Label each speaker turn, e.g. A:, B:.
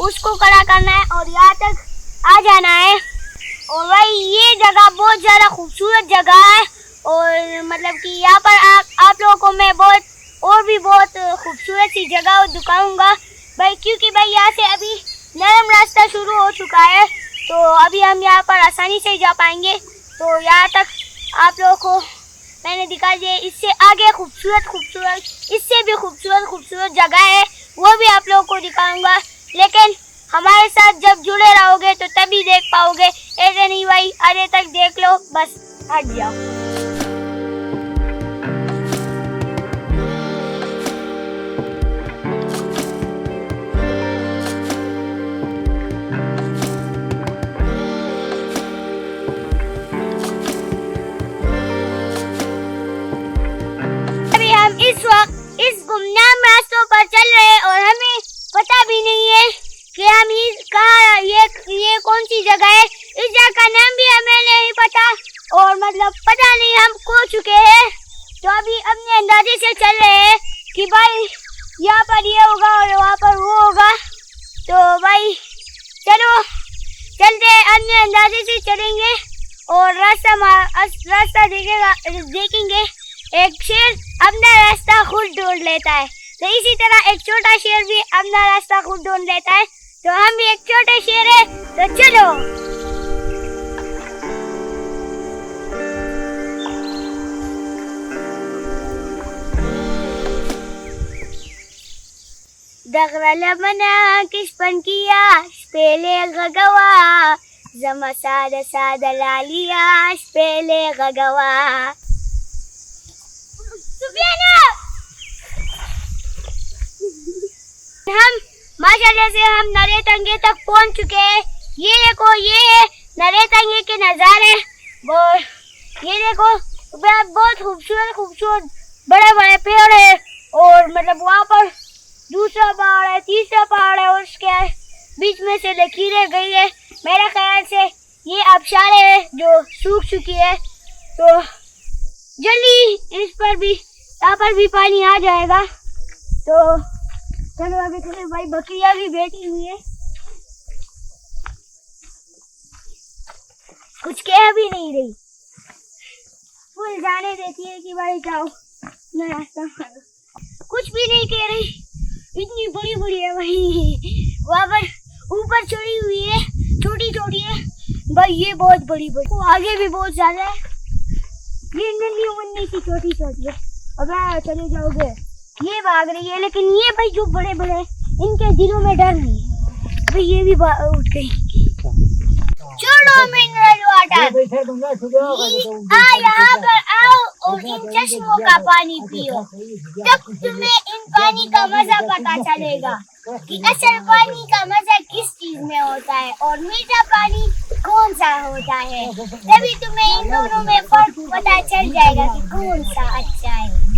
A: उसको खड़ा करना है और यहाँ तक आ जाना है। और भाई ये जगह बहुत ज़्यादा खूबसूरत जगह है और मतलब कि यहाँ पर आप लोगों को मैं बहुत खूबसूरत सी जगह दिखाऊंगा भाई, क्योंकि भाई यहाँ से अभी नरम रास्ता शुरू हो चुका है तो अभी हम यहाँ पर आसानी से जा पाएंगे। तो यहाँ तक आप लोगों को मैंने दिखा दिया, इससे आगे इससे भी खूबसूरत जगह है वो भी आप लोगों को दिखाऊंगा, लेकिन हमारे साथ जब जुड़े रहोगे तो तभी देख पाओगे, ऐसे नहीं भाई आगे तक देख लो बस हट जाओ। अभी हम इस वक्त इस गुमनाम रास्तों पर चल रहे हैं और हमें पता भी नहीं है कि हम कहाँ ये कौन सी जगह है। इस जगह का नाम भी हमें नहीं पता और मतलब पता नहीं हम खो चुके हैं। तो अभी अपने अंदाजे से चल रहे हैं कि भाई यहाँ पर ये होगा और वहाँ पर वो होगा। तो भाई चलो चलते अपने अंदाजे से चलेंगे और रास्ता देखेंगे। एक शेर अपना रास्ता खुद ढूंढ लेता है, तो इसी तरह एक छोटा शेर भी अपना रास्ता खुद ढूंढ लेता है। तो हम भी एक छोटे शेर है, तो चलो। दगरल मना किसपन किया पेले गगवा जमा सादा लालिया पेले गगवा। हम माशाल्लाह से हम नरे तंगे तक पहुंच चुके हैं। ये देखो ये है नरे तंगे के नज़ारे और ये देखो बहुत खूबसूरत बड़े पेड़ है और मतलब वहाँ पर दूसरा पहाड़ है, तीसरा पहाड़ है और उसके बीच में से लकीरें गई है। मेरे ख्याल से ये आबशारें है जो सूख चुकी है, तो जल्दी इस पर भी यहाँ पर भी पानी आ जाएगा। तो चलो अभी थोड़ी भाई बकरियां भी बैठी हुई है, कुछ कह भी नहीं रही, फुल जाने देती है कि भाई जाओ मैं रास्ता मारो, कुछ भी नहीं कह रही। इतनी बड़ी है भाई, वहाँ पर ऊपर चढ़ी हुई है, छोटी है भाई, ये बहुत बड़ी वो आगे भी बहुत ज्यादा है, ये नन्ही सी छोटी है। अब चले जाओगे ये भाग रही है, लेकिन ये भाई जो बड़े इनके दिलों में डर नहीं है भाई, ये भी उठ गई। छोड़ो मिनरल वाटर, यहाँ पर आओ और इन चश्मों का पानी पियो, तब तुम्हें इन पानी का मजा पता चलेगा कि असल पानी का मजा किस चीज में होता है और मीठा पानी कौन सा होता है। तभी तुम्हें इन दोनों में फर्क पता चल जाएगा कि कौन सा अच्छा है।